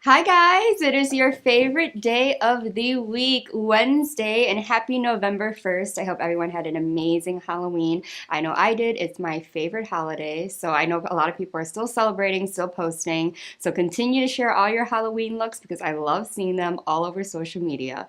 Hi guys, it is your favorite day of the week, Wednesday, and happy November 1st. I hope everyone had an amazing Halloween. I know I did. It's my favorite holiday, so I know a lot of people are still celebrating, still posting. So continue to share all your Halloween looks because I love seeing them all over social media.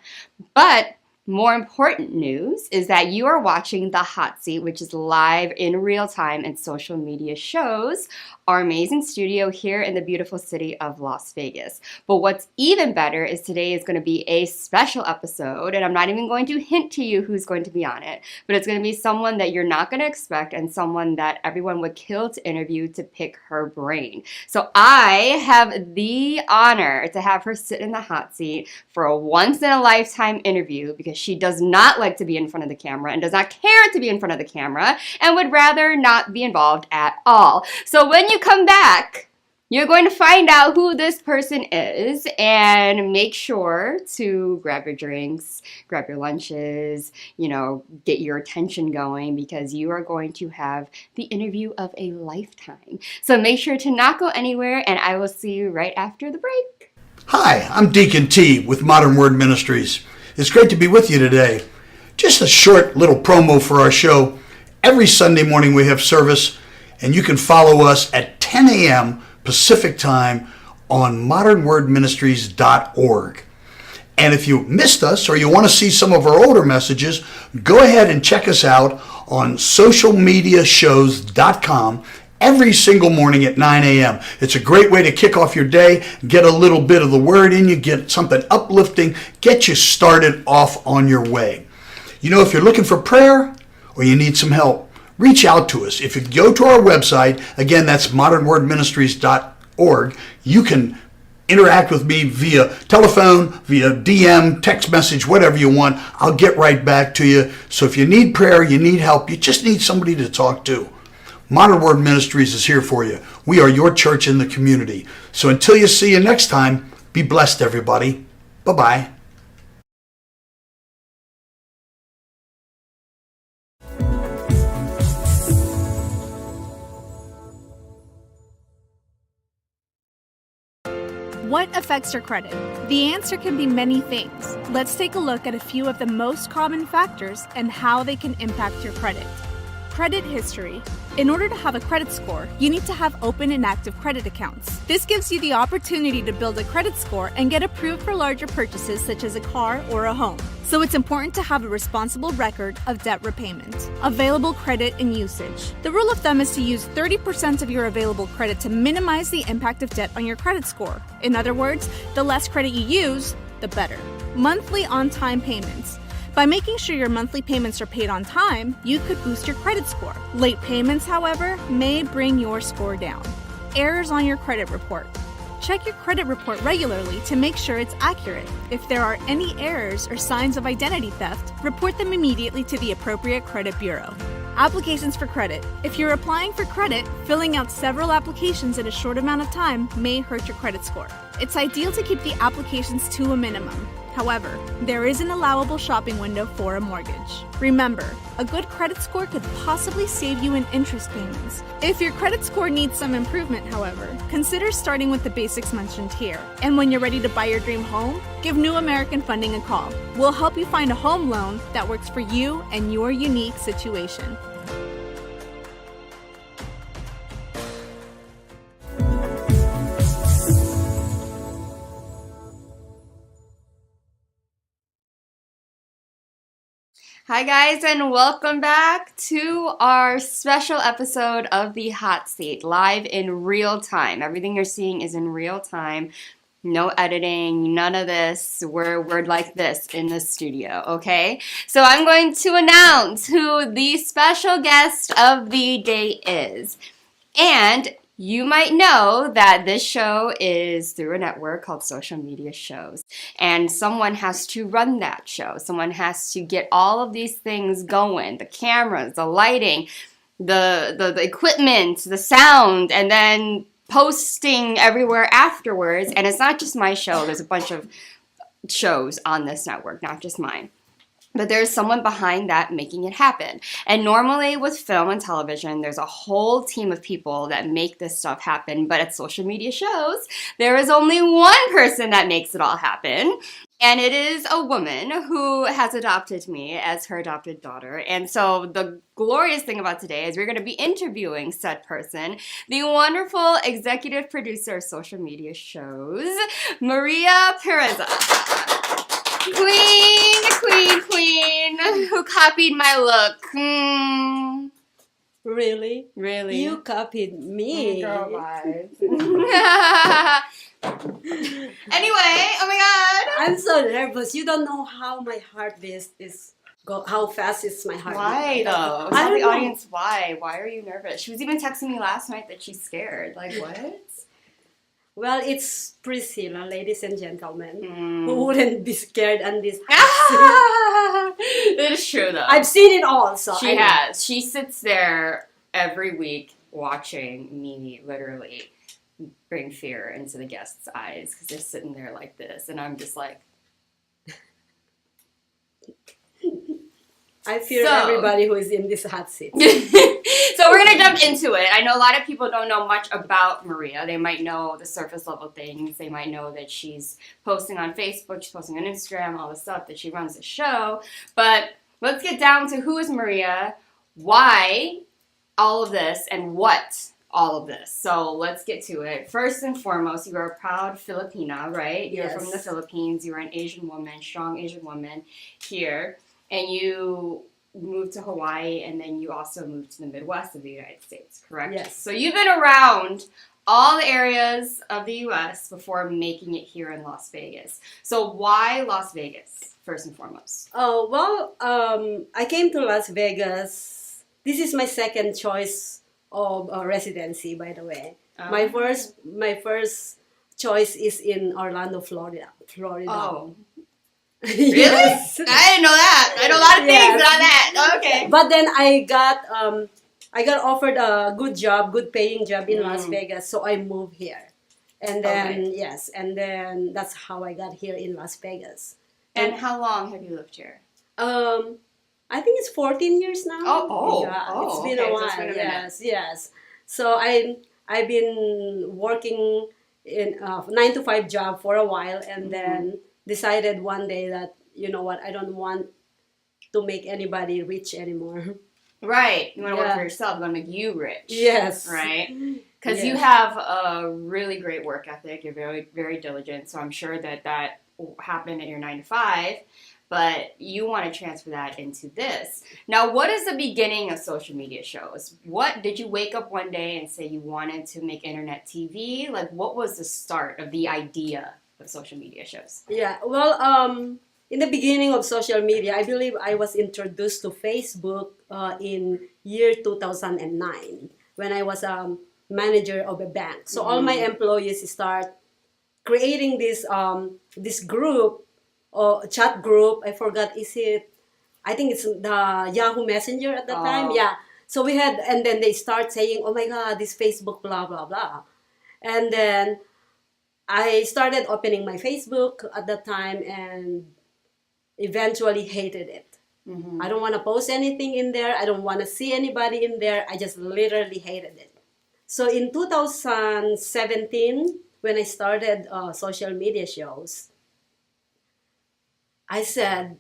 But more important news is that you are watching The Hot Seat, which is live in real time and social media shows our amazing studio here in the beautiful city of Las Vegas. But what's even better is today is going to be a special episode, and I'm not even going to hint to you who's going to be on it, but it's going to be someone that you're not going to expect and someone that everyone would kill to interview to pick her brain. So I have the honor to have her sit in the hot seat for a once-in-a-lifetime interview because she does not like to be in front of the camera and does not care to be in front of the camera and would rather not be involved at all. So when you come back, you're going to find out who this person is and make sure to grab your drinks, grab your lunches, get your attention going because you are going to have the interview of a lifetime. So make sure to not go anywhere and I will see you right after the break. Hi, I'm Deacon T with Modern Word Ministries. It's great to be with you today. Just a short little promo for our show. Every Sunday morning we have service, and you can follow us at 10 a.m. Pacific Time on modernwordministries.org. And if you missed us or you want to see some of our older messages, go ahead and check us out on socialmediashows.com every single morning at 9 a.m. It's a great way to kick off your day, get a little bit of the word in you, get something uplifting, get you started off on your way. If you're looking for prayer or you need some help, reach out to us. If you go to our website, again, that's modernwordministries.org, you can interact with me via telephone, via DM, text message, whatever you want. I'll get right back to you. So if you need prayer, you need help, you just need somebody to talk to, Modern Word Ministries is here for you. We are your church in the community. So until you see you next time, be blessed, everybody. Bye-bye. What affects your credit? The answer can be many things. Let's take a look at a few of the most common factors and how they can impact your credit. Credit history. In order to have a credit score, you need to have open and active credit accounts. This gives you the opportunity to build a credit score and get approved for larger purchases such as a car or a home. So it's important to have a responsible record of debt repayment. Available credit and usage. The rule of thumb is to use 30% of your available credit to minimize the impact of debt on your credit score. In other words, the less credit you use, the better. Monthly on-time payments. By making sure your monthly payments are paid on time, you could boost your credit score. Late payments, however, may bring your score down. Errors on your credit report. Check your credit report regularly to make sure it's accurate. If there are any errors or signs of identity theft, report them immediately to the appropriate credit bureau. Applications for credit. If you're applying for credit, filling out several applications in a short amount of time may hurt your credit score. It's ideal to keep the applications to a minimum. However, there is an allowable shopping window for a mortgage. Remember, a good credit score could possibly save you in interest payments. If your credit score needs some improvement, however, consider starting with the basics mentioned here. And when you're ready to buy your dream home, give New American Funding a call. We'll help you find a home loan that works for you and your unique situation. Hi guys, and welcome back to our special episode of The Hot Seat, live in real time. Everything you're seeing is in real time. No editing, none of this. We're like this in the studio, okay? So I'm going to announce who the special guest of the day is. And you might know that this show is through a network called Social Media Shows, and someone has to run that show. Someone has to get all of these things going, the cameras, the lighting, the equipment, the sound, and then posting everywhere afterwards. And it's not just my show. There's a bunch of shows on this network, not just mine. But there's someone behind that making it happen. And normally with film and television, there's a whole team of people that make this stuff happen. But at social media shows, there is only one person that makes it all happen. And it is a woman who has adopted me as her adopted daughter. And so the glorious thing about today is we're going to be interviewing said person, the wonderful executive producer of social media shows, Maria Pereza. Queen, who copied my look. Really? Really? You copied me. Girl, bye. Anyway, oh my god. I'm so nervous. You don't know how my heartbeat is. How fast is my heartbeat? Why though? I Tell don't the know. audience why. Why are you nervous? She was even texting me last night that she's scared. Like what? Well, it's Priscilla, ladies and gentlemen, who wouldn't be scared on this. It is true though. I've seen it all, so She I know. has. She sits there every week watching me literally bring fear into the guests' eyes because they're sitting there like this, and I'm just like. I fear So- everybody who is in this hot seat. So we're gonna jump into it. I know a lot of people don't know much about Maria. They might know the surface level things. They might know that she's posting on Facebook, she's posting on Instagram, all the stuff, that she runs a show. But let's get down to who is Maria, why all of this, and what all of this. So let's get to it. First and foremost, you are a proud Filipina, right? You're from the Yes. Philippines. You're an Asian woman, strong Asian woman here. And you moved to Hawaii, and then you also moved to the Midwest of the United States, correct? Yes. So you've been around all the areas of the U.S. before making it here in Las Vegas. So why Las Vegas, first and foremost? Oh, well, I came to Las Vegas. This is my second choice of residency, by the way. Oh. My first choice is in Orlando, Florida. Oh, Yes. really? I didn't know that. I know a lot of things, Yes. but not that. Okay. But then I got offered a good paying job in Las Vegas, so I moved here. And then Okay. and then that's how I got here in Las Vegas. And how long have you lived here? I think it's 14 years now. It's been okay, a so it's while. been a minute. Yes. So I've been working in a 9 to 5 job for a while, and then decided one day that, you know what, I don't want to make anybody rich anymore. Right. You want to work Yeah. for yourself. You want to make you rich. Yes. Right? Because Yes. you have a really great work ethic. You're very, very diligent. So I'm sure that happened at your 9 to 5. But you want to transfer that into this. Now, what is the beginning of social media shows? What did you wake up one day and say you wanted to make internet TV? Like, what was the start of the idea of social media shows? Yeah, well, in the beginning of social media, I believe I was introduced to Facebook in year 2009 when I was a manager of a bank. So all my employees start creating this group or chat group. I forgot, I think it's the Yahoo Messenger at the time. Oh. Yeah. So we had, and then they start saying, oh my God, this Facebook, blah, blah, blah. And then I started opening my Facebook at that time and eventually hated it. I don't want to post anything in there. I don't want to see anybody in there. I just literally hated it. So in 2017, when I started social media shows, I said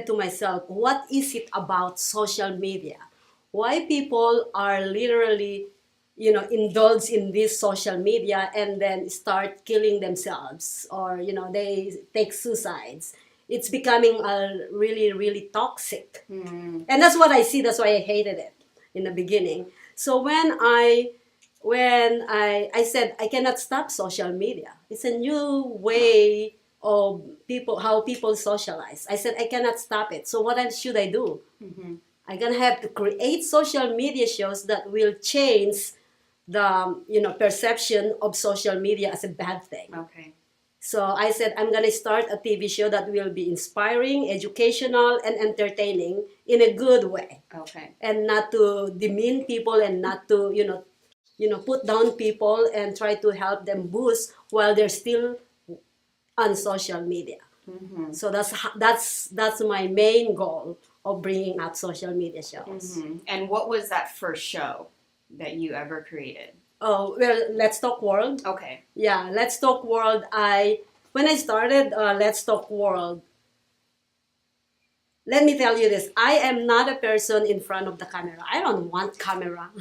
to myself, what is it about social media? Why people are literally, indulge in this social media and then start killing themselves, or, they take suicides. It's becoming really, really toxic. And that's what I see. That's why I hated it in the beginning. So when I said I cannot stop social media. It's a new way of how people socialize. I said I cannot stop it. So what should I do? I'm gonna have to create social media shows that will change the perception of social media as a bad thing. Okay. So I said I'm gonna start a TV show that will be inspiring, educational, and entertaining in a good way, Okay. and not to demean people and not to put down people and try to help them boost while they're still on social media. So that's my main goal of bringing up social media shows. And what was that first show that you ever created? Oh, well, Let's Talk World. Okay. Yeah, Let's Talk World. When I started Let's Talk World, let me tell you this. I am not a person in front of the camera. I don't want camera. I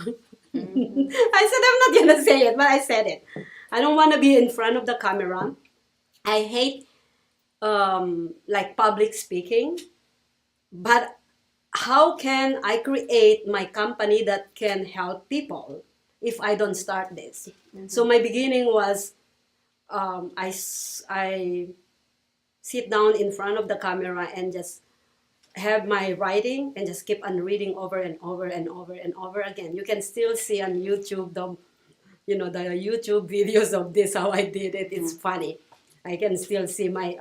said I'm not going to say it, but I said it. I don't want to be in front of the camera. I hate like public speaking. But how can I create my company that can help people if I don't start this? So my beginning was I sit down in front of the camera and just have my writing and just keep on reading over and over and over and over again. You can still see on YouTube the YouTube videos of this, how I did it. It's funny. I can still see my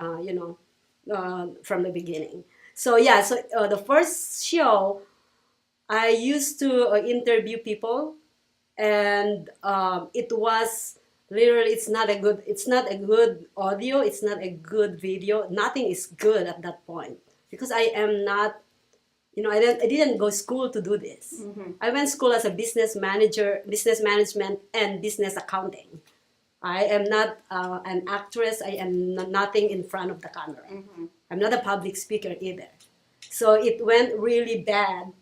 from the beginning. So yeah, the first show I used to interview people, and it was literally it's not a good audio, it's not a good video, nothing is good at that point because I am not, I didn't go school to do this. I went school as a business management and business accounting. I am not an actress. I am nothing in front of the camera. I'm not a public speaker either. So it went really bad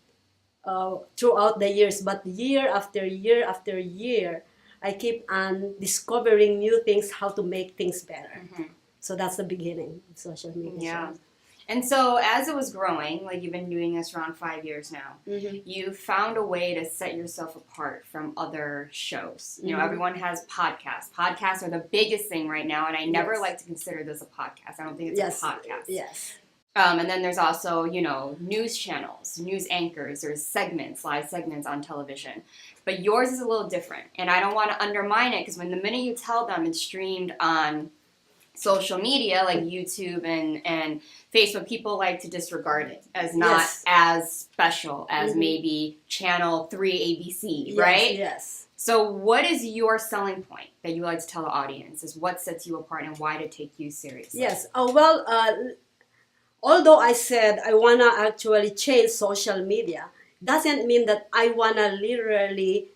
throughout the years. But year after year after year, I keep on discovering new things, how to make things better. So that's the beginning of social media. Yeah. And so as it was growing, like you've been doing this around 5 years now, you found a way to set yourself apart from other shows. You know, everyone has podcasts. Podcasts are the biggest thing right now, and I never like to consider this a podcast. I don't think it's a podcast. Yes. And then there's also, news channels, news anchors, there's live segments on television. But yours is a little different, and I don't want to undermine it because the minute you tell them it's streamed on social media like YouTube and Facebook, people like to disregard it as not as special as maybe Channel 3 ABC, right? Yes. So what is your selling point that you like to tell the audience? Is what sets you apart and why to take you seriously? Yes. Although I said I want to actually change social media, doesn't mean that I want to literally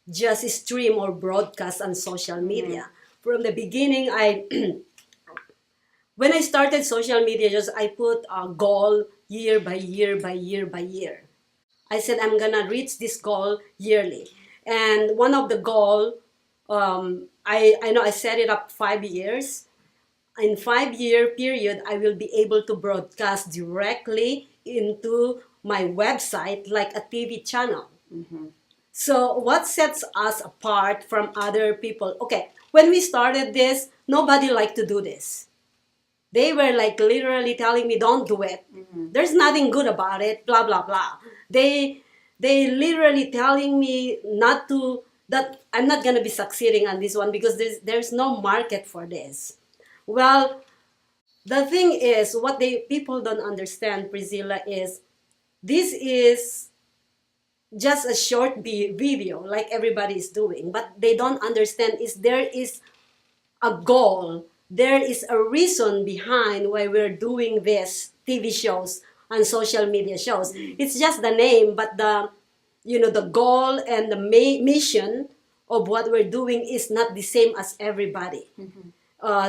just stream or broadcast on social media. From the beginning, when I started social media, I put a goal year by year by year by year. I said I'm gonna reach this goal yearly, and one of the goal, I know I set it up 5 years. In 5-year period, I will be able to broadcast directly into my website like a TV channel. So what sets us apart from other people? Okay, when we started this, nobody liked to do this. They were like literally telling me, don't do it. There's nothing good about it, blah, blah, blah. They literally telling me that I'm not going to be succeeding on this one because there's no market for this. Well, the thing is, what people don't understand, Priscilla, is this is just a short video like everybody is doing, but they don't understand is there is a goal, there is a reason behind why we're doing this TV shows and social media shows. It's just the name, but the goal and the mission of what we're doing is not the same as everybody.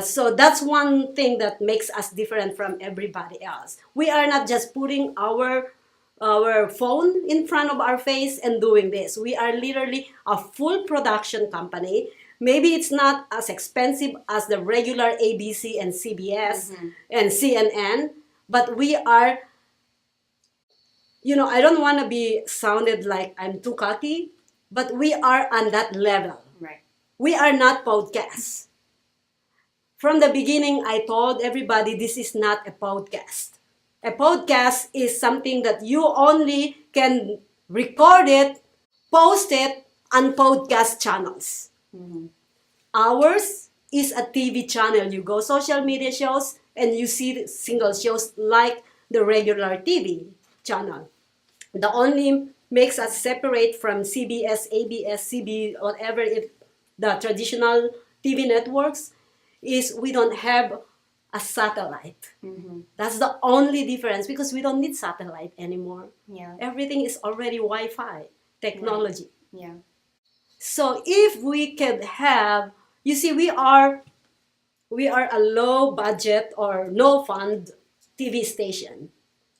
So that's one thing that makes us different from everybody else. We are not just putting our phone in front of our face and doing this. We are literally a full production company. Maybe it's not as expensive as the regular ABC and CBS and CNN, but we are, I don't want to be sounded like I'm too cocky, but we are on that level. Right. We are not podcasts. From the beginning, I told everybody this is not a podcast. A podcast is something that you only can record it, post it on podcast channels. Ours is a TV channel. You go social media shows and you see single shows like the regular TV channel. The only makes us separate from CBS, ABS, CB, whatever the traditional TV networks is we don't have a satellite. That's the only difference, because we don't need satellite anymore. Yeah. Everything is already Wi-Fi technology. Yeah. So if we could have, you see, we are a low budget or no fund TV station.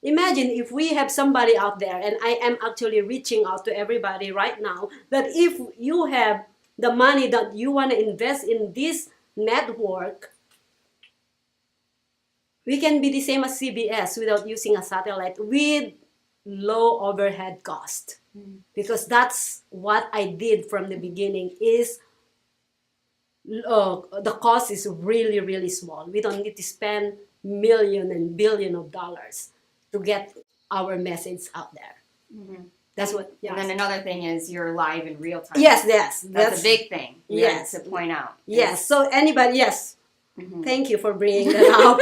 Imagine if we have somebody out there, and I am actually reaching out to everybody right now, that if you have the money that you want to invest in this network, we can be the same as CBS without using a satellite with low overhead cost. Because that's what I did from the beginning is the cost is really, really small. We don't need to spend million and billion of dollars to get our message out there. That's what. Yes. And then another thing is you're live in real time. Yes, That's a big thing. Yes. To point out. Yes. So anybody, yes. Thank you for bringing that up,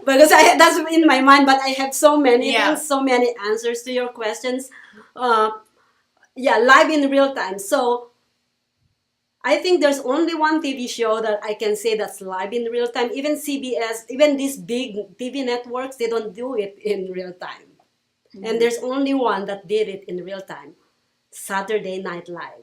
because that's in my mind. But I have so many things, so many answers to your questions. Live in real time. So I think there's only one TV show that I can say that's live in real time. Even CBS, even these big TV networks, they don't do it in real time. And there's only one that did it in real time, Saturday Night Live.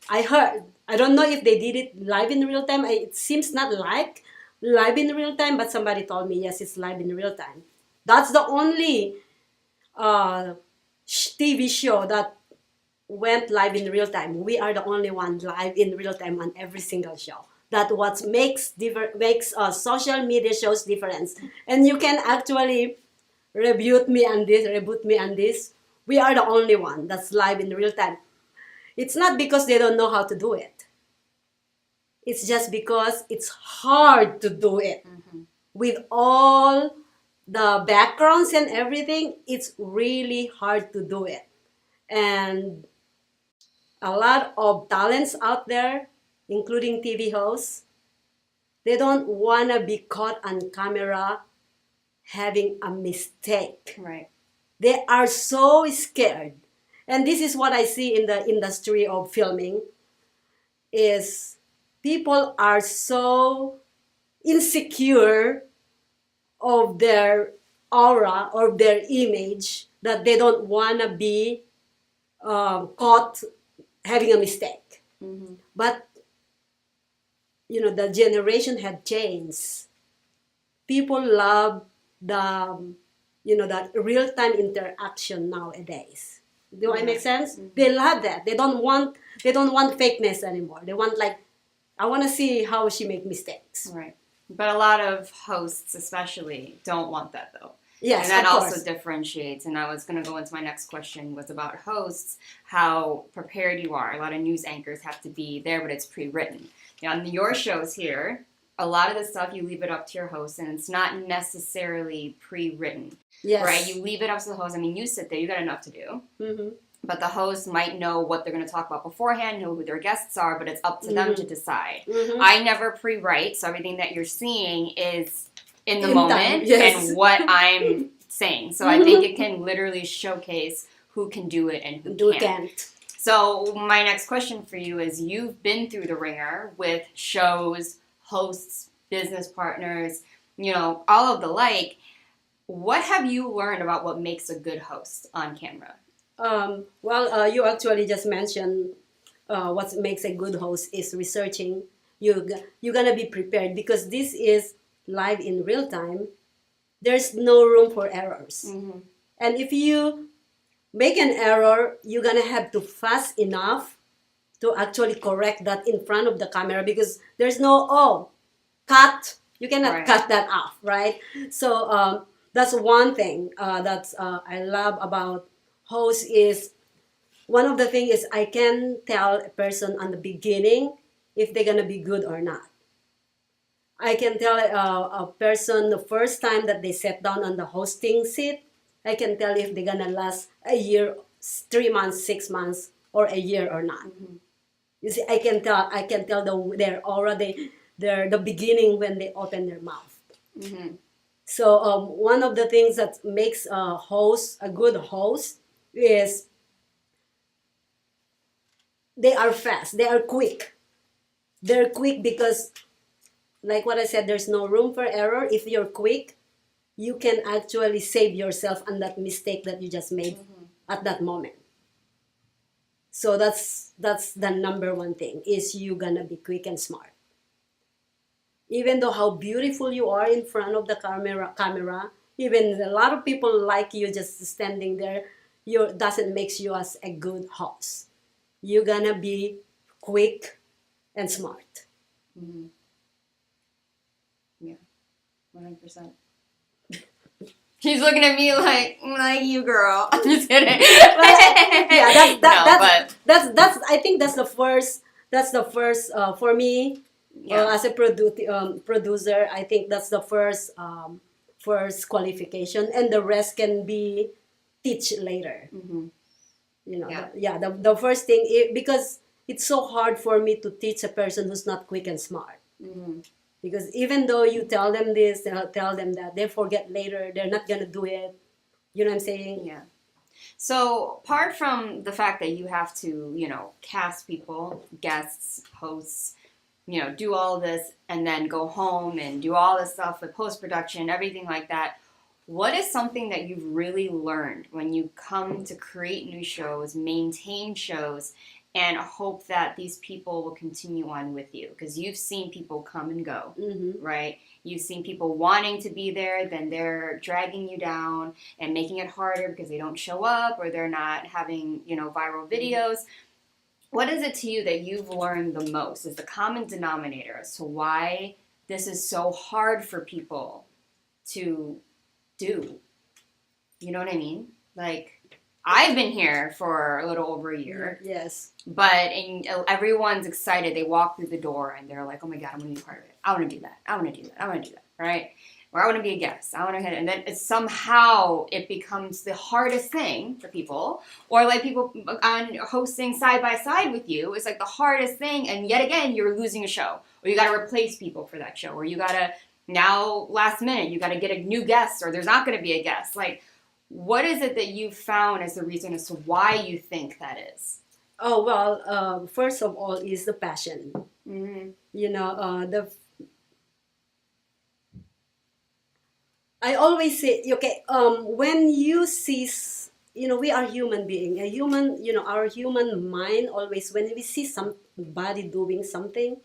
I heard. I don't know if they did it live in real time. It seems not like live in real time, but somebody told me, yes, it's live in real time. That's the only TV show that went live in real time. We are the only one live in real time on every single show. That's what makes social media shows difference. And you can actually reboot me on this. We are the only one that's live in real time. It's not because they don't know how to do it. It's just because it's hard to do it. With all the backgrounds and everything, it's really hard to do it. And a lot of talents out there, including TV hosts, they don't want to be caught on camera having a mistake. Right. They are so scared. And this is what I see in the industry of filming, is people are so insecure of their aura or their image that they don't want to be caught having a mistake. But the generation had changed. People love the real-time interaction nowadays. Do I make sense? They love that. They don't want fakeness anymore. They want, like, I want to see how she make mistakes. Right. But a lot of hosts especially don't want that, though. Yes, and that of also course. differentiates. And I was going to go into my next question was about hosts, how prepared you are. A lot of news anchors have to be there, but it's pre-written. On your shows here, a lot of the stuff you leave it up to your host, and it's not necessarily pre-written. Yes. Right? You leave it up to the host. I mean, you sit there, you got enough to do. But the host might know what they're going to talk about beforehand, know who their guests are, but it's up to them to decide. I never pre-write, so everything that you're seeing is in the moment and what I'm saying. So I think it can literally showcase who can do it and who can't. So my next question for you is, you've been through the ringer with shows, hosts, business partners, all of the like. What have you learned about what makes a good host on camera? You actually just mentioned what makes a good host is researching. You're gonna be prepared, because this is live in real time. There's no room for errors. And if you make an error, you're gonna have to fast enough to actually correct that in front of the camera, because there's no cut. You cannot cut that off, right? So that's one thing that I love about host is, one of the things is I can tell a person on the beginning if they're gonna be good or not. I can tell a person the first time that they sit down on the hosting seat, I can tell if they're gonna last a year, 3 months, 6 months, or a year or not. You see, I can tell their aura, the beginning when they open their mouth. So one of the things that makes a good host is they are fast, they are quick. They're quick because like what I said, there's no room for error. If you're quick, you can actually save yourself on that mistake that you just made at that moment. So that's the number one thing, is you gonna be quick and smart. Even though how beautiful you are in front of the camera, even a lot of people like you just standing there, you doesn't makes you as a good host. You're gonna be quick and smart. Yeah, 100%. She's looking at me like you, girl. I'm just kidding. Yeah, No, that's I think that's the first for me, yeah. as a producer. I think that's the first qualification, and the rest can be teach later. You know, Yeah. the first thing, because it's so hard for me to teach a person who's not quick and smart. Because even though you tell them this, tell them that, they forget later. They're not gonna do it. You know what I'm saying? Yeah. So, apart from the fact that you have to, cast people, guests, hosts, do all this and then go home and do all this stuff with post-production, everything like that, what is something that you've really learned when you come to create new shows, maintain shows, and hope that these people will continue on with you? Because you've seen people come and go, right? You've seen people wanting to be there, then they're dragging you down and making it harder because they don't show up or they're not having, viral videos. What is it to you that you've learned the most is the common denominator as to why this is so hard for people to do? You know what I mean? Like, I've been here for a little over a year. Yes. But everyone's excited. They walk through the door and they're like, oh my God, I'm going to be part of it. I want to do that. I want to do that. I want to do that. Right? Or I want to be a guest. I want to hit it. And then somehow it becomes the hardest thing for people. Or like people on hosting side by side with you. It's like the hardest thing. And yet again, you're losing a show. Or you got to replace people for that show. Or you got to, now last minute, you got to get a new guest. Or there's not going to be a guest. Like, what is it that you found as the reason as to why you think that is? Oh, well, first of all is the passion. You know, I always say, okay, when you see, we are human being, our human mind always, when we see somebody doing something,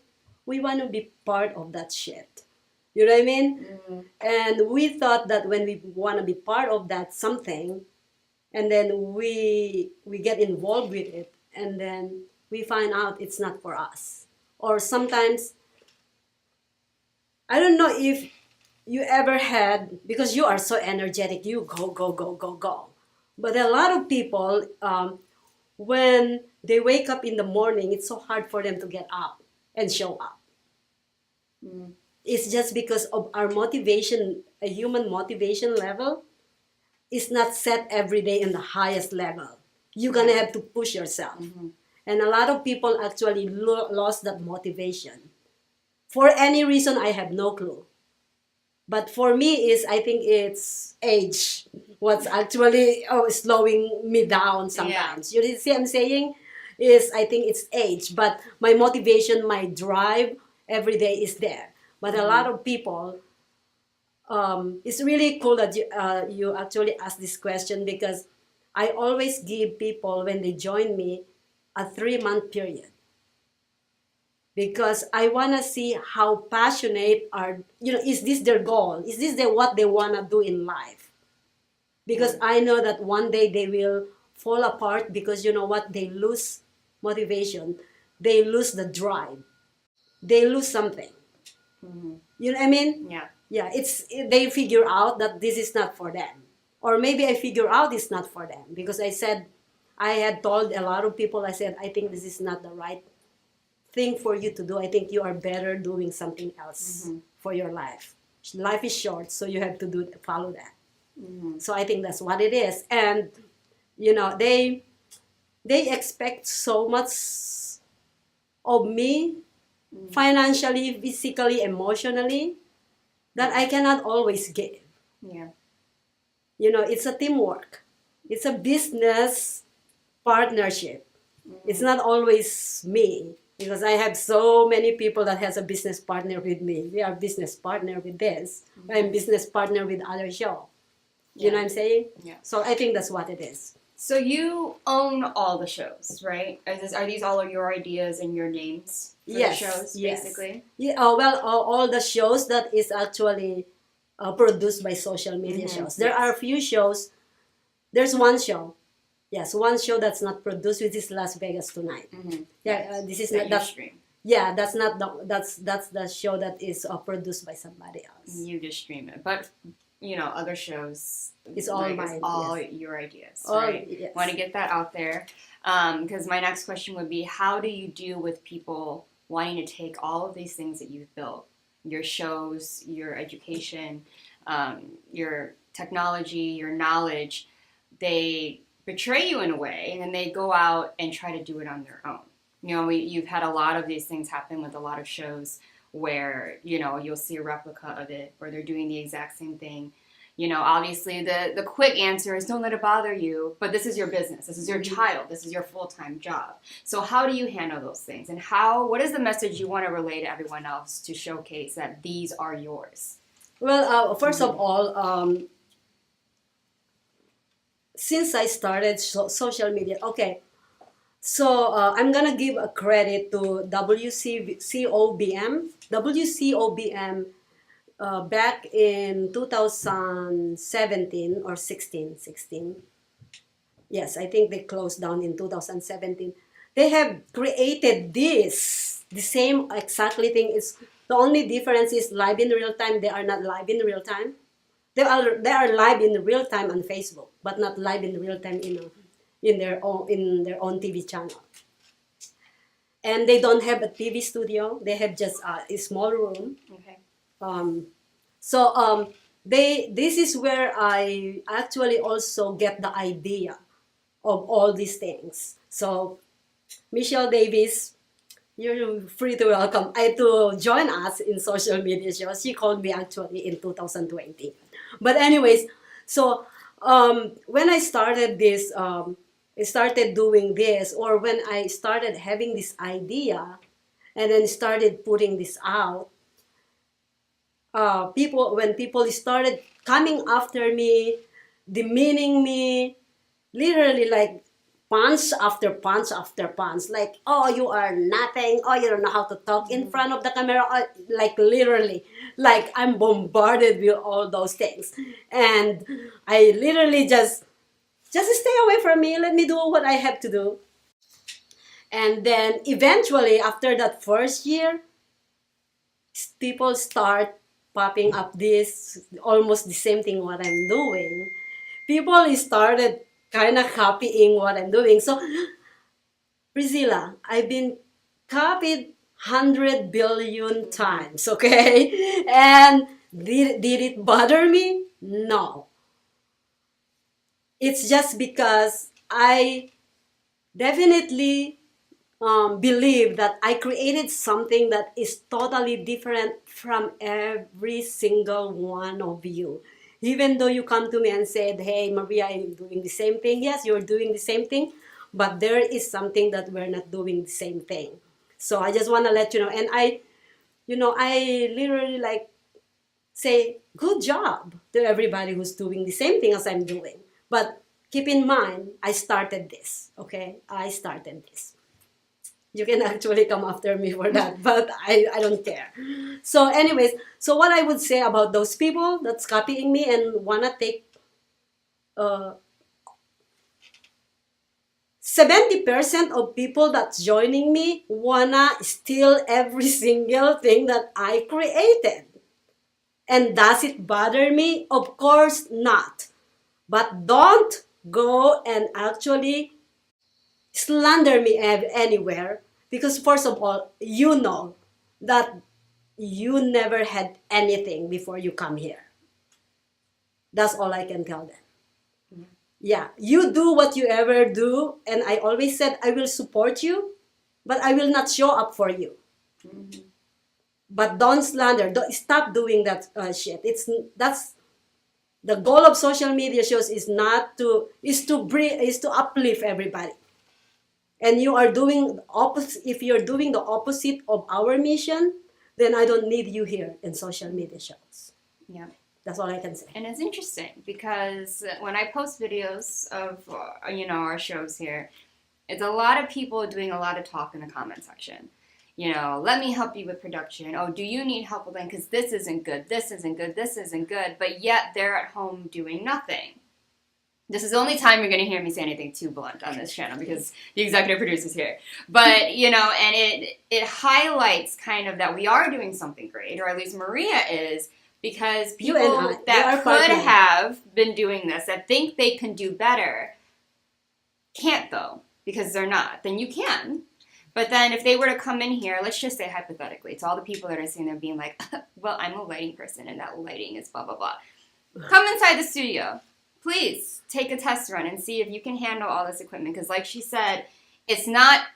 we want to be part of that shit. You know what I mean? And we thought that when we want to be part of that something, and then we get involved with it, and then we find out it's not for us. Or sometimes, I don't know if you ever had, because you are so energetic, you go, go, go, go, go. But a lot of people, when they wake up in the morning, it's so hard for them to get up and show up. It's just because of our motivation, a human motivation level is not set every day in the highest level. You're going to have to push yourself. And a lot of people actually lost that motivation. For any reason, I have no clue. But for me, I think it's age. What's actually slowing me down sometimes. Yeah. You see what I'm saying? I think it's age. But my motivation, my drive every day is there. But a lot of people, it's really cool that you actually asked this question, because I always give people, when they join me, a 3-month period. Because I want to see how passionate is this their goal? Is this what they want to do in life? Because I know that one day they will fall apart, because you know what? They lose motivation. They lose the drive. They lose something. You know what I mean? Yeah. Yeah, they figure out that this is not for them. Or maybe I figure out it's not for them, because I had told a lot of people, I said, I think this is not the right thing for you to do. I think you are better doing something else for your life. Life is short, so you have to follow that. So I think that's what it is. And, they expect so much of me, financially, physically, emotionally, that I cannot always give. Yeah. It's a teamwork. It's a business partnership. It's not always me. because I have so many people that has a business partner with me. We are business partner with this. I'm business partner with other show. You know what I'm saying? Yeah. So I think that's what it is. So you own all the shows, right? Are these all of your ideas and your names for Yes, the shows, yes. basically? Yeah. Well, all the shows that is actually produced by social media shows. There are a few shows. There's one show. Yes, one show that's not produced, which is Las Vegas Tonight. Yeah, this is not you that. stream. Yeah, that's not the, that's the show that is produced by somebody else. You just stream it, but other shows. It's all like, mine. It's all yes. your ideas, All, right? yes. Want to get that out there, because my next question would be, how do you deal with people wanting to take all of these things that you've built, your shows, your education, your technology, your knowledge, they betray you in a way, and then they go out and try to do it on their own. You've had a lot of these things happen with a lot of shows where, you'll see a replica of it, or they're doing the exact same thing. Obviously the quick answer is don't let it bother you, but this is your business. This is your child. This is your full-time job. So how do you handle those things? And what is the message you want to relay to everyone else to showcase that these are yours? Well, first of all, since I started social media, okay, so I'm gonna give a credit to WCOBM. WCOBM back in 2017 or 16. Yes, I think they closed down in 2017. They have created the same exactly thing. It's the only difference is live in real time. They are not live in real time. They are live in real time on Facebook, but not live in real time in their own TV channel. And they don't have a TV studio. They have just a small room. Okay. This is where I actually also get the idea of all these things. So Michelle Davis, you're free to to join us in social media shows. She called me actually in 2020. But anyways, so when I started this, I started doing this, or when I started having this idea, and then started putting this out, when people started coming after me, demeaning me, literally like punch after punch after punch, like, oh, you are nothing, oh, you don't know how to talk in front of the camera, like literally, like I'm bombarded with all those things. And I literally just stay away from me, let me do what I have to do. And then eventually, after that first year, people start popping up this, almost the same thing what I'm doing. People started kind of copying what I'm doing. So, Priscilla, I've been copied 100 billion times, okay? And did it bother me? No. It's just because I definitely believe that I created something that is totally different from every single one of you. Even though you come to me and said, hey, Maria, I'm doing the same thing. Yes, you're doing the same thing, but there is something that we're not doing the same thing. So I just want to let you know. And I literally like say, good job to everybody who's doing the same thing as I'm doing. But keep in mind, I started this, okay? I started this. You can actually come after me for that, but I don't care. So anyways, so what I would say about those people that's copying me and wanna take 70% of people that's joining me wanna steal every single thing that I created. And does it bother me? Of course not. But don't go and actually slander me anywhere, because first of all, you know that you never had anything before you come here. That's all I can tell them. Yeah, you do what you ever do, and I always said I will support you, but I will not show up for you. But don't slander. Stop doing that shit. That's the goal of social media shows is to uplift everybody. and you are doing opposite, if you're doing the opposite of our mission, then I don't need you here in social media shows. Yeah. That's all I can say. And it's interesting because when I post videos of, our shows here, it's a lot of people doing a lot of talk in the comment section. Let me help you with production. Oh, do you need help with that? Because this isn't good, this isn't good, this isn't good. But yet they're at home doing nothing. This is the only time you're going to hear me say anything too blunt on this channel because the executive producer's here. But, and it highlights kind of that we are doing something great, or at least Maria is, because people that could have been doing this, that think they can do better, can't though, because they're not. Then you can. But then if they were to come in here, let's just say hypothetically, to all the people that are sitting there being like, well, I'm a lighting person and that lighting is blah, blah, blah. Come inside the studio. Please take a test run and see if you can handle all this equipment. Because like she said, it's not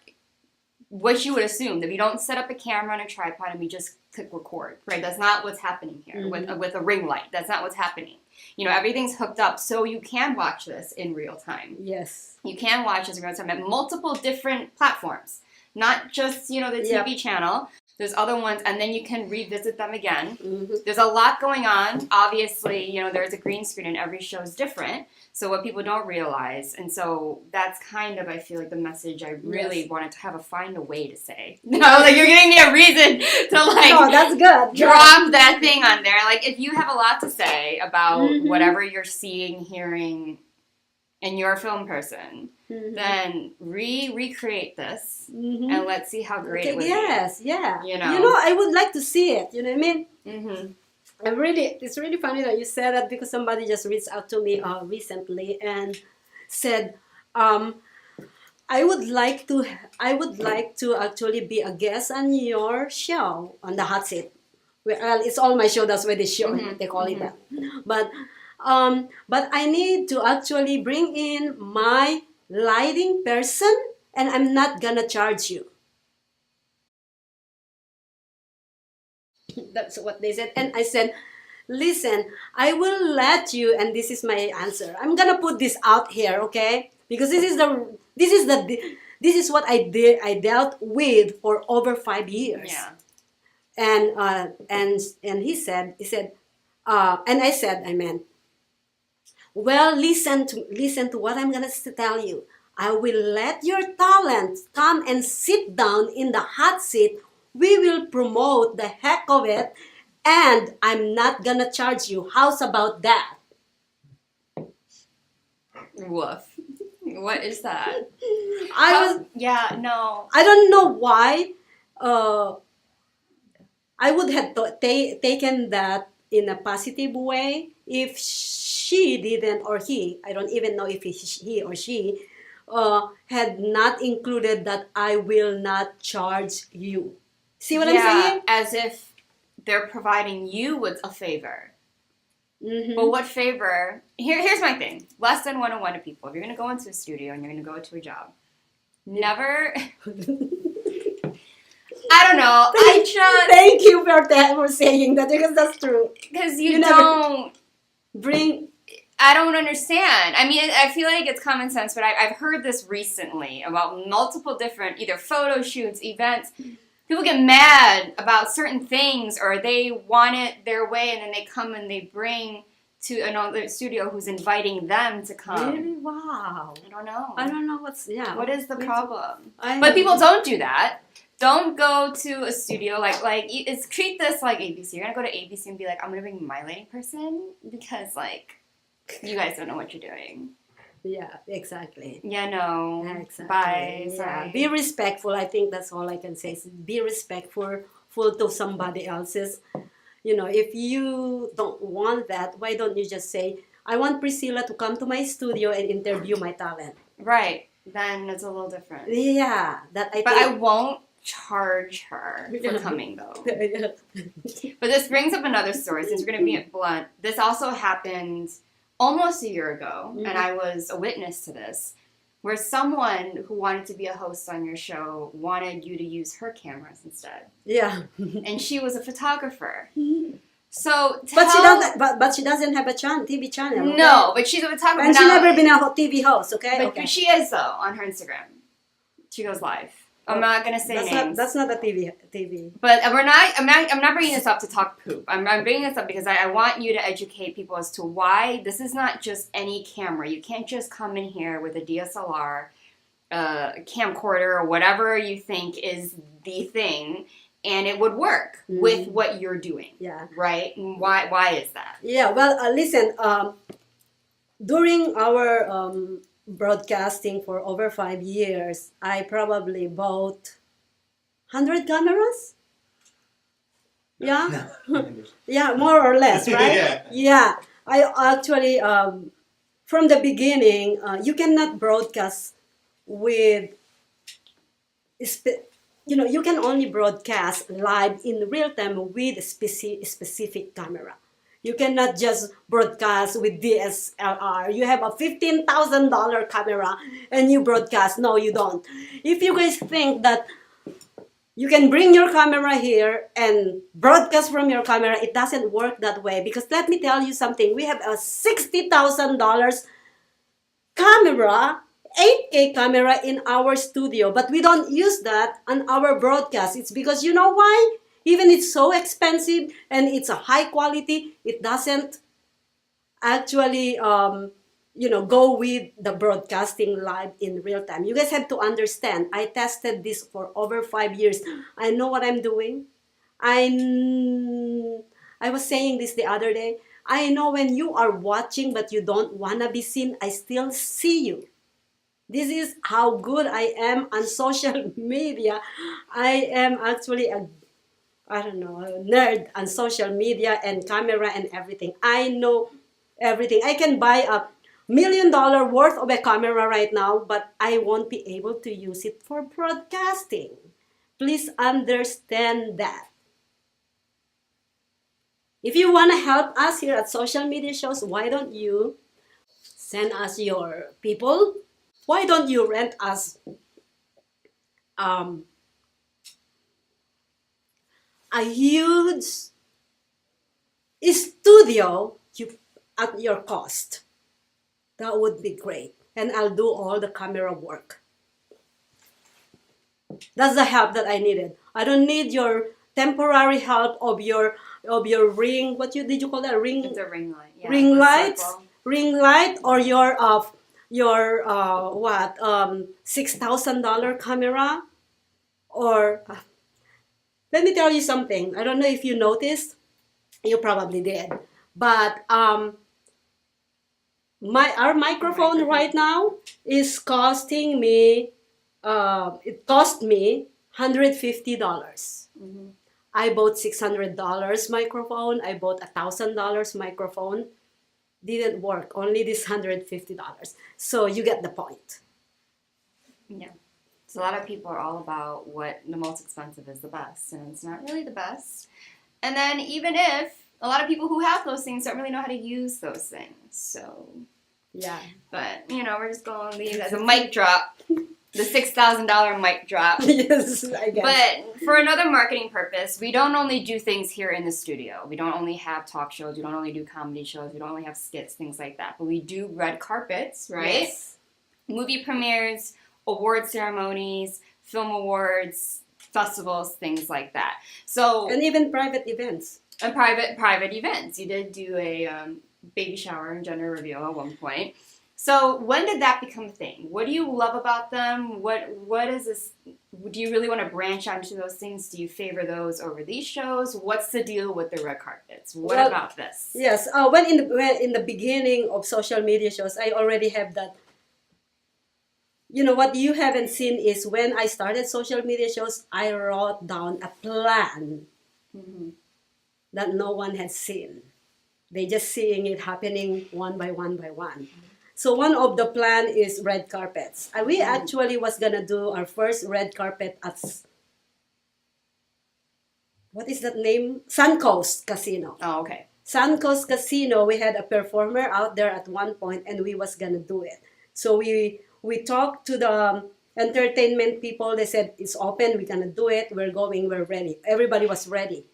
what you would assume. That we don't set up a camera on a tripod and we just click record, right? That's not what's happening here with a ring light. That's not what's happening. Everything's hooked up so you can watch this in real time. Yes. You can watch this in real time at multiple different platforms. Not just, the TV channel. There's other ones, and then you can revisit them again. Mm-hmm. There's a lot going on. Obviously, there's a green screen, and every show is different. So what people don't realize, and so that's kind of, I feel like, the message I really wanted to find a way to say. Like you're giving me a reason to Oh, that's good. Drop that thing on there. Like if you have a lot to say about whatever you're seeing, hearing, and you're a film person, then recreate this and let's see how great it would be. Yes, yeah. I would like to see it. You know what I mean? It's really funny that you said that because somebody just reached out to me recently and said, I would like to actually be a guest on your show on the hot seat. Well, it's all my show. That's why they show they call it that. But I need to actually bring in my lighting person, and I'm not gonna charge you. That's what they said, and I said, listen, I will let you, and this is my answer. I'm gonna put this out here, okay? Because this is what I dealt with for over 5 years. Yeah. And he said, and I said, well, listen to what I'm gonna tell you. I will let your talent come and sit down in the hot seat. We will promote the heck of it, and I'm not gonna charge you. How's about that? Woof. What is that? No. I don't know why. I would have taken that in a positive way if she didn't, or he, I don't even know if he or she, had not included that I will not charge you. See what I'm saying? As if they're providing you with a favor. But what favor? Here's my thing. Less than 101 to people. If you're going to go into a studio and you're going to go to a job, never... I don't know. Thank you for saying that, because that's true. Because you don't bring... I don't understand. I mean, I feel like it's common sense, but I've heard this recently about multiple different either photo shoots, events. People get mad about certain things, or they want it their way, and then they come and they bring to another studio who's inviting them to come. Really? Wow. I don't know. What is the problem? But But people don't do that. Don't go to a studio treat this like ABC. You're gonna go to ABC and be like, I'm gonna bring my lighting person because you guys don't know what you're doing. Yeah, exactly. Yeah, no. Exactly. Bye. Yeah. Sorry. Be respectful. I think that's all I can say. Be respectful to somebody else's. If you don't want that, why don't you just say, I want Priscilla to come to my studio and interview my talent. Right. Then it's a little different. Yeah. I won't charge her for coming though. But this brings up another story, since we're going to be blunt. This also happened almost a year ago, and I was a witness to this, where someone who wanted to be a host on your show wanted you to use her cameras instead. Yeah. And she was a photographer. So but she doesn't have a TV channel. Okay? No, but she's a photographer. And she's never been a TV host, okay? But she is though on her Instagram. She goes live. I'm not gonna say names. That's not a TV. But we're not. I'm not bringing this up to talk poop. I'm bringing this up because I want you to educate people as to why this is not just any camera. You can't just come in here with a DSLR, camcorder, or whatever you think is the thing, and it would work with what you're doing. Yeah. Right. And why is that? Yeah. Well, listen. During our broadcasting for over 5 years, I probably bought 100 cameras. Yeah, yeah, more or less, right? Yeah. I actually, from the beginning, you cannot broadcast with, you can only broadcast live in real time with a specific camera. You cannot just broadcast with DSLR. You have a $15,000 camera and you broadcast. No, you don't. If you guys think that you can bring your camera here and broadcast from your camera, it doesn't work that way. Because let me tell you something. We have a $60,000 camera, 8K camera in our studio, but we don't use that on our broadcast. It's because you know why? Even it's so expensive and it's a high quality, it doesn't actually, go with the broadcasting live in real time. You guys have to understand, I tested this for over 5 years. I know what I'm doing. I was saying this the other day. I know when you are watching but you don't want to be seen, I still see you. This is how good I am on social media. I am actually a nerd on social media and camera and everything. I know everything. I can buy $1 million worth of a camera right now, but I won't be able to use it for broadcasting. Please understand that. If you want to help us here at Social Media Shows, why don't you send us your people? Why don't you rent us a huge studio at your cost? That would be great. And I'll do all the camera work. That's the help that I needed. I don't need your temporary help of your ring. Did you call that ring? It's a ring light. Yeah, ring light, circle. Ring light, or your $6,000 camera, or let me tell you something. I don't know if you noticed. You probably did, but our microphone right now is costing me. It cost me $150. I bought $600 microphone. I bought $1,000 microphone. Didn't work. Only this $150. So you get the point. Yeah. So a lot of people are all about what the most expensive is the best, and it's not really the best. And then even if a lot of people who have those things don't really know how to use those things. So yeah. But we're just going to leave it as a mic drop. The $6,000 mic drop. Yes, I guess. But for another marketing purpose, we don't only do things here in the studio. We don't only have talk shows. We don't only do comedy shows. We don't only have skits, things like that. But we do red carpets, right? Yes. Movie premieres, award ceremonies, film awards, festivals, things like that. So and even private events. And private events. You did do a baby shower and gender reveal at one point. So when did that become a thing? What do you love about them? What is this? Do you really want to branch out into those things? Do you favor those over these shows? What's the deal with the red carpets? What about this? Yes. When in the beginning of social media shows, I already have that. What you haven't seen is when I started social media shows, I wrote down a plan that no one had seen. They just seeing it happening one by one by one. So one of the plan is red carpets. And we actually was gonna do our first red carpet at, what is that name? Suncoast Casino. Oh, okay. Suncoast Casino, we had a performer out there at one point and we was gonna do it. So we talked to the entertainment people. They said, it's open, we're gonna do it, we're ready. Everybody was ready.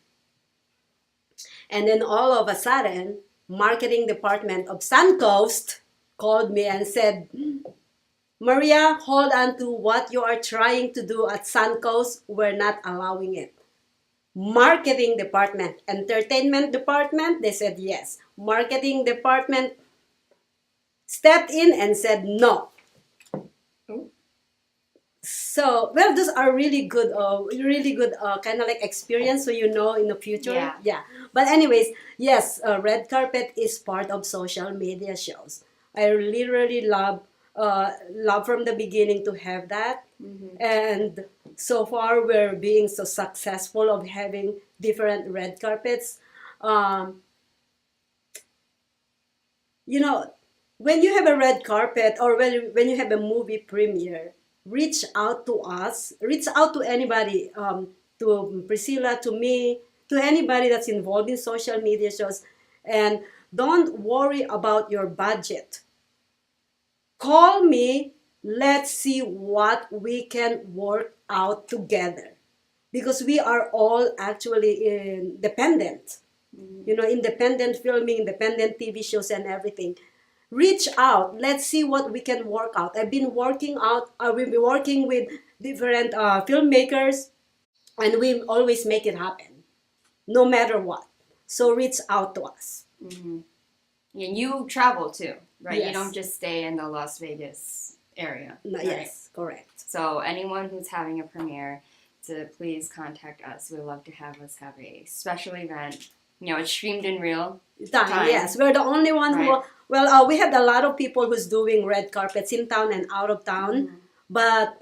And then all of a sudden, marketing department of Suncoast called me and said, Maria, hold on to what you are trying to do at Suncoast. We're not allowing it. Marketing department, entertainment department, they said yes. Marketing department stepped in and said no. So, well, those are really good kind of like experience, so you know in the future. Yeah. Yeah. But anyways, yes, red carpet is part of social media shows. I literally love from the beginning to have that, and so far we're being so successful of having different red carpets. Um, you know, when you have a red carpet or when you have a movie premiere, reach out to us, reach out to anybody, to Priscilla, to me, to anybody that's involved in social media shows, and don't worry about your budget. Call me, let's see what we can work out together, because we are all actually independent, independent filming, independent TV shows and everything. Reach out, let's see what we can work out. I've been working with different filmmakers, and we always make it happen no matter what. So reach out to us. And you travel too, right? Yes. You don't just stay in the Las Vegas area. No, right? yes, correct. So anyone who's having a premiere, to please contact us. We'd love to have a special event. It's streamed in real time. Yes, we're the only one Right. who. Well, we had a lot of people who's doing red carpets in town and out of town, but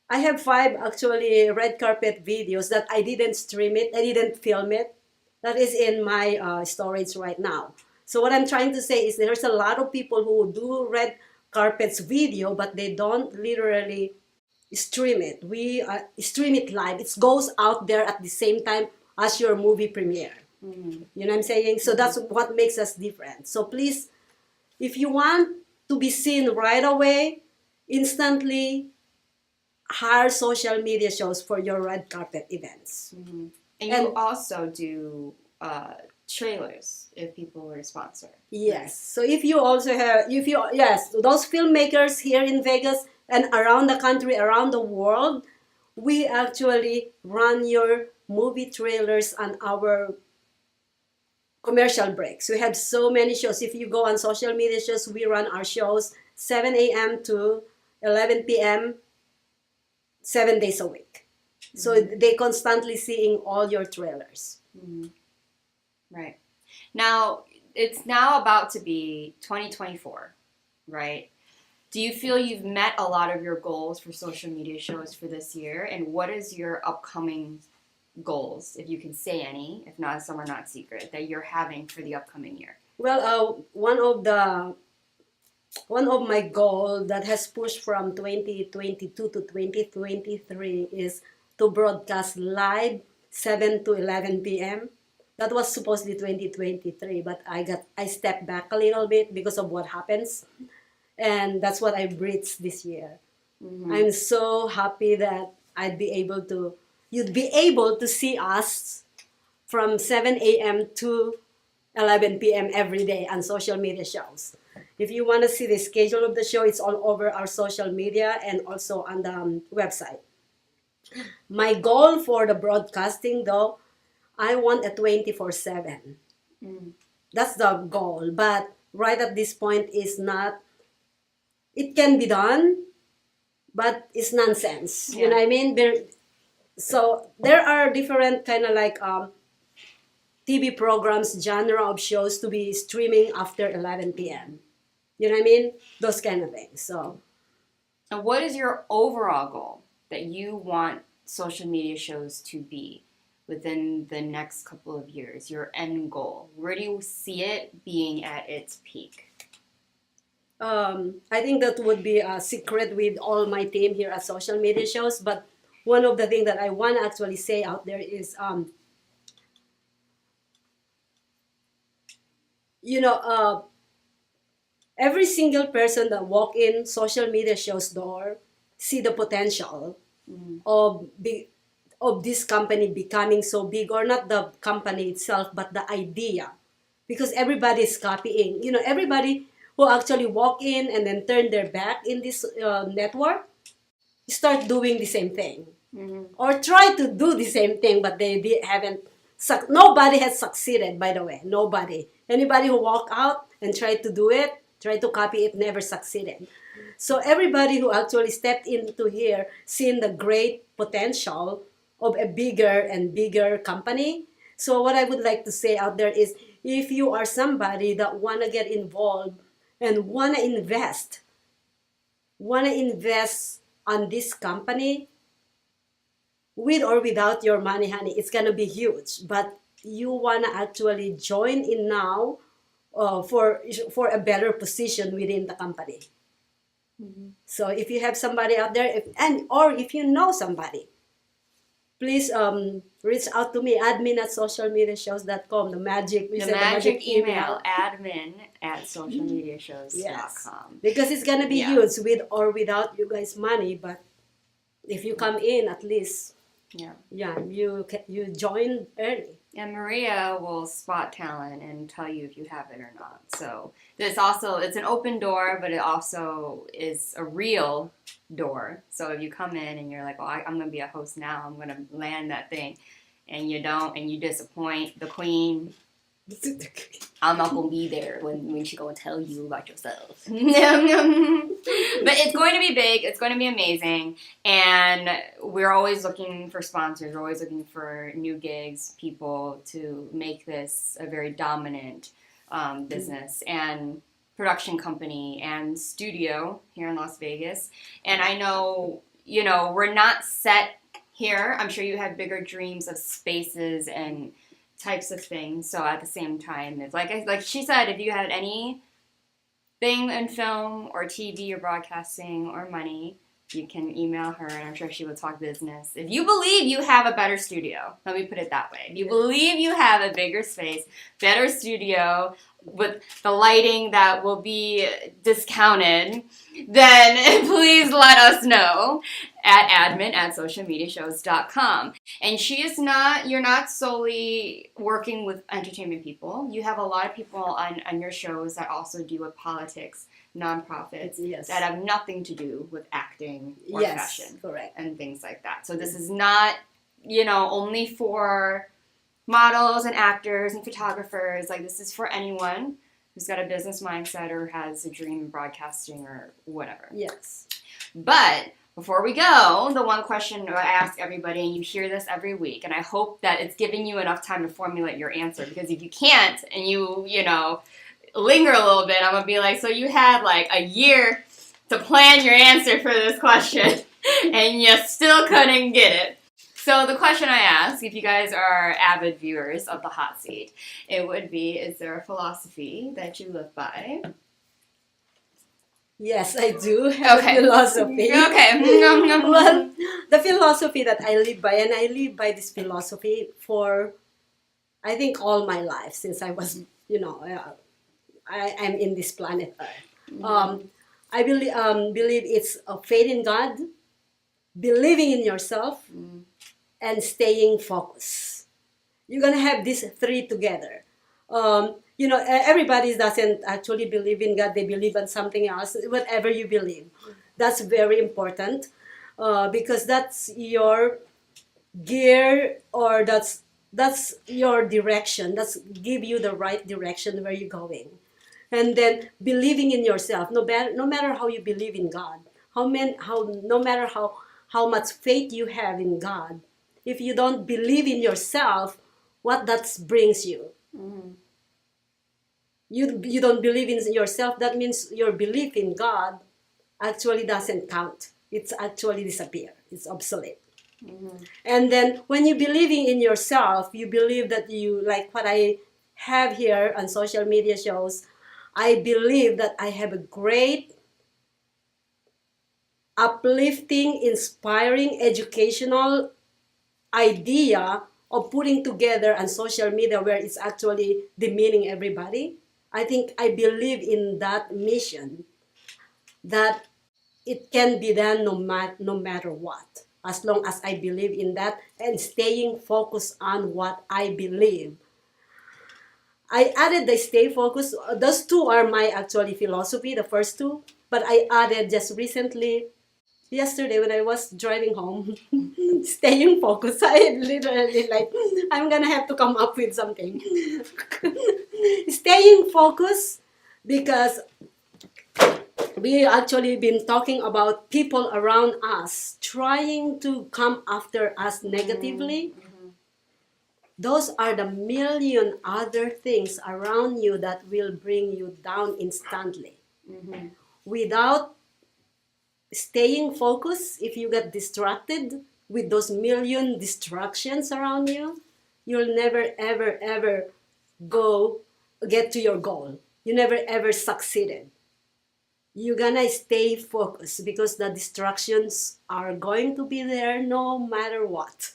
I have 5 actually red carpet videos that I didn't stream it, I didn't film it. That is in my storage right now. So what I'm trying to say is there's a lot of people who do red carpets video, but they don't literally stream it. We stream it live. It goes out there at the same time as your movie premiere. You know what I'm saying? So that's what makes us different. So please, if you want to be seen right away, instantly hire social media shows for your red carpet events. And you also do trailers if people were to sponsor. Yes. So if you also have, those filmmakers here in Vegas and around the country, around the world, we actually run your movie trailers on our commercial breaks. We have so many shows. If you go on social media shows, we run our shows 7 a.m. to 11 p.m. 7 days a week. So they constantly seeing all your trailers. Right. Now, it's now about to be 2024, right? Do you feel you've met a lot of your goals for social media shows for this year? And what is your upcoming goals, if you can say any, if not, some are not secret, that you're having for the upcoming year? Well, one of my goals that has pushed from 2022 to 2023 is to broadcast live 7 to 11 p.m. That was supposedly 2023, but I stepped back a little bit because of what happens, and that's what I breached this year. I'm so happy that you'd be able to see us from 7 a.m. to 11 p.m. every day on social media shows. If you want to see the schedule of the show, it's all over our social media and also on the website. My goal for the broadcasting, though, I want a 24/7. That's the goal. But right at this point is not. It can be done, but it's nonsense. You know what I mean? So there are different kind of like TV programs, genre of shows to be streaming after 11 p.m. You know what I mean? Those kind of things. So, and what is your overall goal that you want social media shows to be within the next couple of years? Your end goal. Where do you see it being at its peak? I think that would be a secret with all my team here at social media shows. But one of the things that I want to actually say out there is, every single person that walk in social media shows door see the potential of this company becoming so big, or not the company itself, but the idea, because everybody is copying. Everybody who actually walk in and then turn their back in this network start doing the same thing, or try to do the same thing, but they haven't. Nobody has succeeded, by the way. Nobody. Anybody who walk out and tried to do it, try to copy it, never succeeded. So everybody who actually stepped into here, seen the great potential of a bigger and bigger company. So what I would like to say out there is, if you are somebody that want to get involved and want to invest on this company, with or without your money, honey, it's going to be huge. But you want to actually join in now for a better position within the company. So if you have somebody out there, or if you know somebody, please reach out to me, admin@socialmediashows.com, the magic email, admin@socialmediashows.com. Yes, because it's going to be huge with or without you guys' money. But if you come in, at least, you join early. And Maria will spot talent and tell you if you have it or not. So it's an open door, but it also is a real door. So if you come in and you're like, oh, I'm going to be a host now, I'm going to land that thing, and you don't, and you disappoint the queen, I'm not going to be there when she going to tell you about yourself. But it's going to be big. It's going to be amazing. And we're always looking for sponsors. We're always looking for new gigs, people to make this a very dominant business and production company and studio here in Las Vegas. And I know, we're not set here. I'm sure you have bigger dreams of spaces and types of things. So at the same time, it's like she said, if you had anything in film or TV or broadcasting or money, you can email her, and I'm sure she will talk business. If you believe you have a better studio, let me put it that way. If you believe you have a bigger space, better studio with the lighting that will be discounted, then please let us know at admin@socialmediashows.com. And you're not solely working with entertainment people. You have a lot of people on your shows that also deal with politics, nonprofits, that have nothing to do with acting or fashion, correct, and things like that. So this is not, only for models and actors and photographers. Like, this is for anyone who's got a business mindset or has a dream in broadcasting or whatever. Yes. But before we go, the one question I ask everybody, and you hear this every week, and I hope that it's giving you enough time to formulate your answer, because if you can't and you linger a little bit, I'm going to be like, so you had like a year to plan your answer for this question and you still couldn't get it. So the question I ask, if you guys are avid viewers of The Hot Seat, it would be, is there a philosophy that you live by? Yes, I do have a philosophy. Okay. Well, the philosophy that I live by, and I live by this philosophy for, I think, all my life, since I was, I'm in this planet Earth. I believe it's faith in God, believing in yourself, and staying focused. You're going to have these three together. Everybody doesn't actually believe in God. They believe in something else. Whatever you believe, that's very important, because that's your gear, or that's your direction. That's give you the right direction where you're going. And then believing in yourself, no matter how you believe in God, no matter how much faith you have in God, if you don't believe in yourself, what that brings you? You don't believe in yourself, that means your belief in God actually doesn't count. It's actually disappear. It's obsolete. And then when you believing in yourself, you believe that you, like what I have here on social media shows, I believe that I have a great, uplifting, inspiring, educational idea of putting together on social media where it's actually demeaning everybody. I think I believe in that mission, that it can be done no matter what, as long as I believe in that and staying focused on what I believe. I added the stay focused. Those two are my actually philosophy, the first two. But I added just recently, yesterday when I was driving home, staying focused. I literally like, I'm gonna have to come up with something. Staying focused, because we actually been talking about people around us trying to come after us negatively. Those are the million other things around you that will bring you down instantly. Without staying focused, if you get distracted with those million distractions around you, you'll never, ever, ever get to your goal. You never, ever succeeded. You're gonna stay focused because the distractions are going to be there no matter what.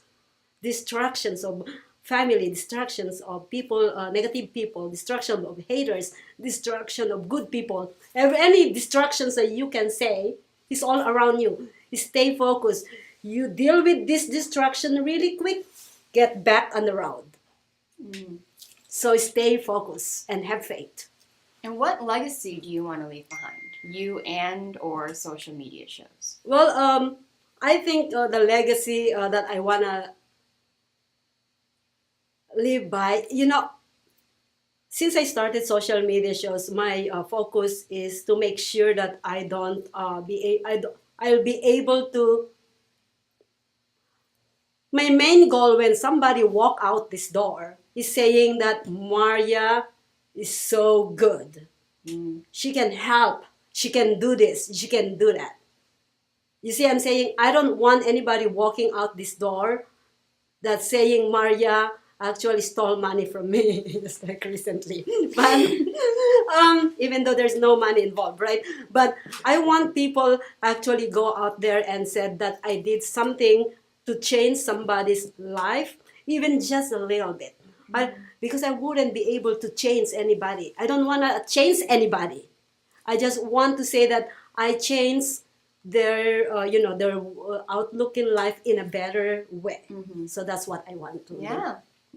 Distractions of family, distractions of people, negative people, distraction of haters, distraction of good people. Any distractions that you can say is all around you. Stay focused. You deal with this distraction really quick, get back on the road. So stay focused and have faith. And what legacy do you want to leave behind? You and or social media shows? Well, I think the legacy that I want to live by, since I started social media shows, my focus is to make sure that I'll be able to. My main goal when somebody walk out this door is saying that Maria is so good. She can help. She can do this. She can do that. You see, I'm saying I don't want anybody walking out this door that's saying Maria actually stole money from me, just like recently. But even though there's no money involved, right? But I want people actually go out there and said that I did something to change somebody's life, even just a little bit. Because I wouldn't be able to change anybody. I don't want to change anybody. I just want to say that I changed their outlook in life in a better way. So that's what I want to do.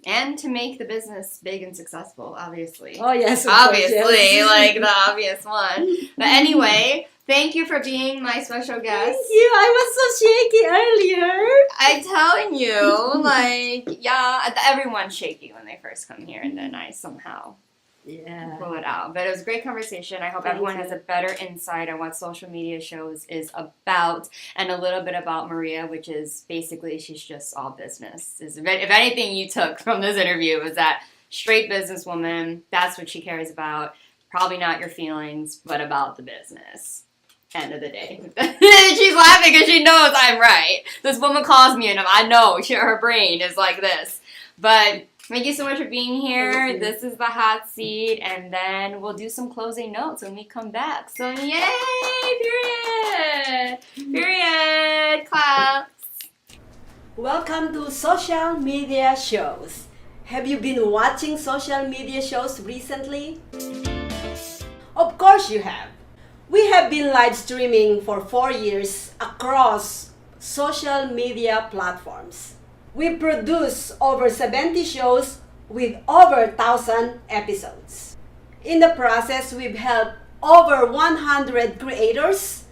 And to make the business big and successful, obviously. Oh, yes. Obviously, yes. like the obvious one. But anyway, thank you for being my special guest. Thank you. I was so shaky earlier. I'm telling you, everyone's shaky when they first come here, and then I somehow pull it out. But it was a great conversation. I hope everyone has a better insight on what social media shows is about, and a little bit about Maria, which is basically she's just all business. If anything you took from this interview was that straight businesswoman, that's what she cares about. Probably not your feelings, but about the business. End of the day. She's laughing because she knows I'm right. This woman calls me and I know her brain is like this. But thank you so much for being here. This is the hot seat, and then we'll do some closing notes when we come back. So yay! Period. Claps. Welcome to social media shows. Have you been watching social media shows recently? Of course you have. We have been live streaming for 4 years across social media platforms. We produce over 70 shows with over 1,000 episodes. In the process, we've helped over 100 creators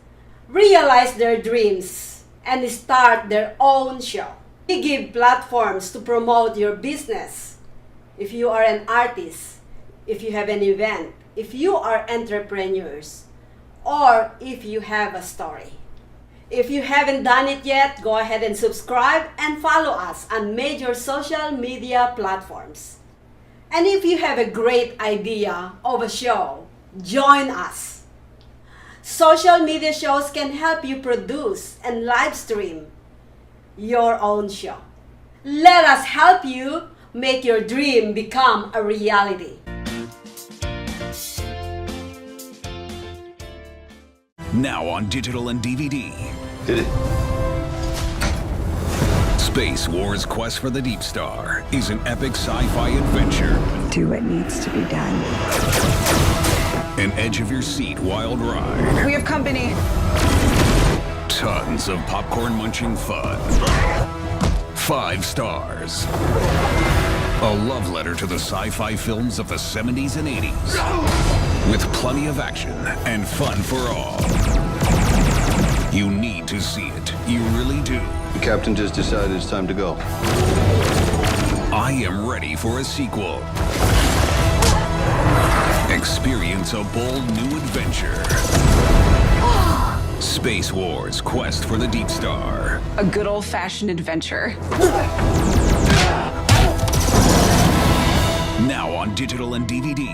realize their dreams and start their own show. We give platforms to promote your business. If you are an artist, if you have an event, if you are entrepreneurs, or if you have a story. If you haven't done it yet, go ahead and subscribe and follow us on major social media platforms. And if you have a great idea of a show, join us. Social media shows can help you produce and live stream your own show. Let us help you make your dream become a reality. Now on digital and DVD. Hit it. Space Wars Quest for the Deep Star is an epic sci-fi adventure. Do what needs to be done. An edge-of-your-seat wild ride. We have company. Tons of popcorn-munching fun. 5 stars. A love letter to the sci-fi films of the 70s and 80s. With plenty of action and fun for all. You need to see it. You really do. The captain just decided it's time to go. I am ready for a sequel. Experience a bold new adventure. Space Wars: Quest for the Deep Star. A good old-fashioned adventure. Now on digital and DVD.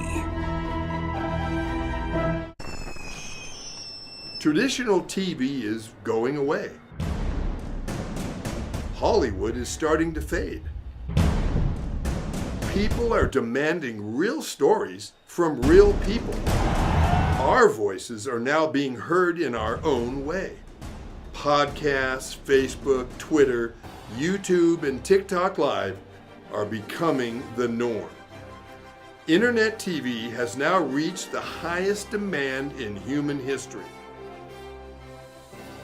Traditional TV is going away. Hollywood is starting to fade. People are demanding real stories from real people. Our voices are now being heard in our own way. Podcasts, Facebook, Twitter, YouTube, and TikTok Live are becoming the norm. Internet TV has now reached the highest demand in human history.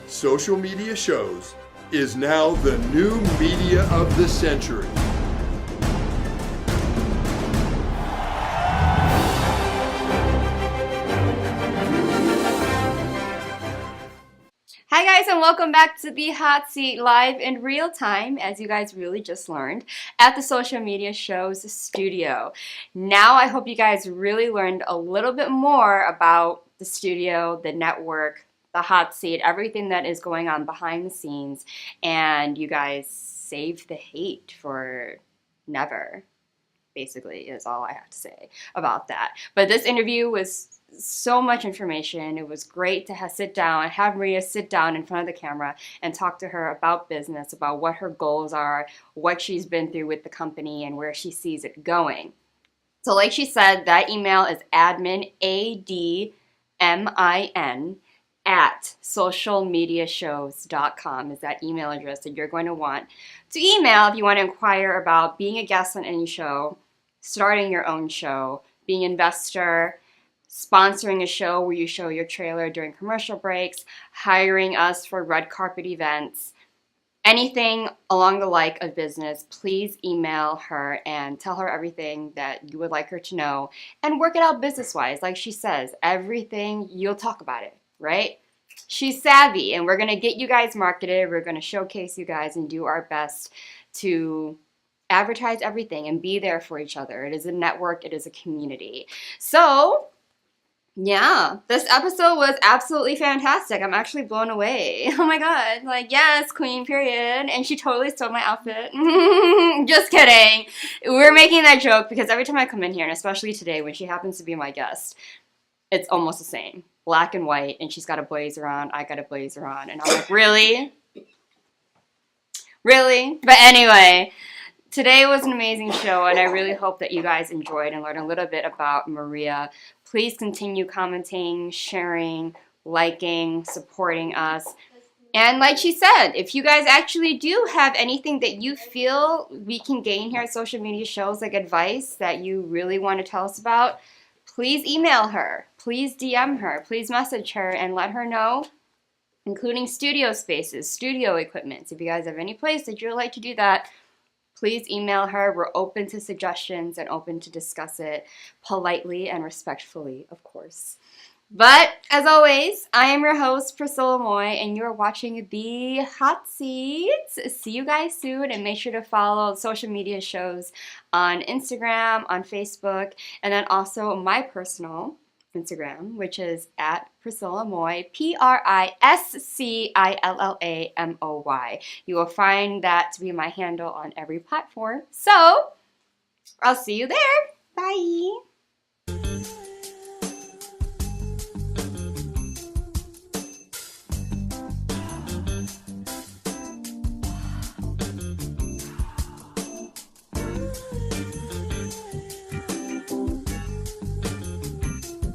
Social media shows is now the new media of the century. Hi guys, and welcome back to the Hot Seat live in real time, as you guys really just learned, at the Social Media Shows studio. Now I hope you guys really learned a little bit more about the studio, the network, the hot seat, everything that is going on behind the scenes, and you guys saved the hate for never, basically, is all I have to say about that. But this interview was so much information. It was great to have Maria sit down in front of the camera and talk to her about business, about what her goals are, what she's been through with the company, and where she sees it going. So like she said, that email is admin, ADMIN, at socialmediashows.com is that email address that you're going to want to email if you want to inquire about being a guest on any show, starting your own show, being an investor, sponsoring a show where you show your trailer during commercial breaks, hiring us for red carpet events, anything along the like of business. Please email her and tell her everything that you would like her to know and work it out business-wise. Like she says, everything, you'll talk about it, right? She's savvy, and we're going to get you guys marketed. We're going to showcase you guys and do our best to advertise everything and be there for each other. It is a network. It is a community. So yeah, this episode was absolutely fantastic. I'm actually blown away. Oh my god. Like, yes, queen, period. And she totally stole my outfit. Just kidding. We're making that joke because every time I come in here, and especially today when she happens to be my guest, it's almost the same. Black and white, and she's got a blazer on, I got a blazer on. And I'm like, really? Really? But anyway, today was an amazing show, and I really hope that you guys enjoyed and learned a little bit about Maria. Please continue commenting, sharing, liking, supporting us. And like she said, if you guys actually do have anything that you feel we can gain here at Social Media Shows, like advice that you really want to tell us about, please email her, please DM her, please message her and let her know, including studio spaces, studio equipment. If you guys have any place that you'd like to do that, please email her. We're open to suggestions and open to discuss it politely and respectfully, of course. But as always, I am your host, Priscilla Moy, and you're watching The Hot Seats. See you guys soon, and make sure to follow Social Media Shows on Instagram, on Facebook, and then also my personal Instagram, which is at Priscilla Moy, PRISCILLAMOY. You will find that to be my handle on every platform. So, I'll see you there. Bye.